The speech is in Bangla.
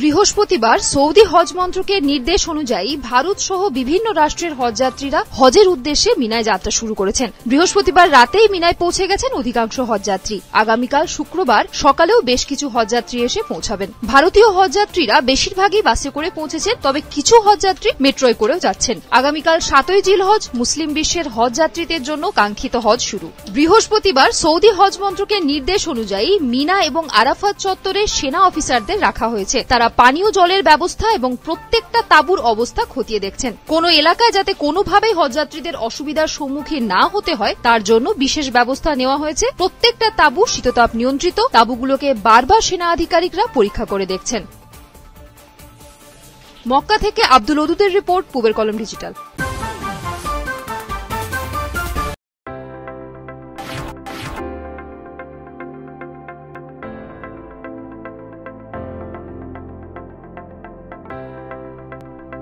বৃহস্পতিবার সৌদি হজ মন্ত্রকের নির্দেশ অনুযায়ী ভারত সহ বিভিন্ন রাষ্ট্রের হজযাত্রীরা হজের উদ্দেশ্যে মিনায় যাত্রা শুরু করেছেন। বৃহস্পতিবার রাতেই মিনায় পৌঁছে গেছেন অধিকাংশ হজযাত্রী। আগামীকাল শুক্রবার সকালেও বেশ কিছু হজযাত্রী এসে পৌঁছাবেন। ভারতীয় হজযাত্রীরা বেশিরভাগই বাসে করে পৌঁছেছেন, তবে কিছু হজযাত্রী মেট্রোয় করেও যাচ্ছেন। আগামীকাল 7ই জিলহজ মুসলিম বিশ্বের হজযাত্রীদের জন্য কাঙ্ক্ষিত হজ শুরু। বৃহস্পতিবার সৌদি হজ মন্ত্রকের নির্দেশ অনুযায়ী মিনা এবং আরাফাত চত্বরে সেনা অফিসারদের রাখা হয়েছে। তারা পানীয় জলের ব্যবস্থা এবং প্রত্যেকটা তাঁবুর অবস্থা খতিয়ে দেখছেন। কোন এলাকায় যাতে কোনোভাবেই হজযাত্রীদের অসুবিধার সম্মুখীন না হতে হয় তার জন্য বিশেষ ব্যবস্থা নেওয়া হয়েছে। প্রত্যেকটা তাঁবু শীততাপ নিয়ন্ত্রিত। তাঁবুগুলোকে বারবার সেনা আধিকারিকরা পরীক্ষা করে দেখছেন। মক্কা থেকে আব্দুল ওদুদের রিপোর্ট, পূবের কলম ডিজিটাল।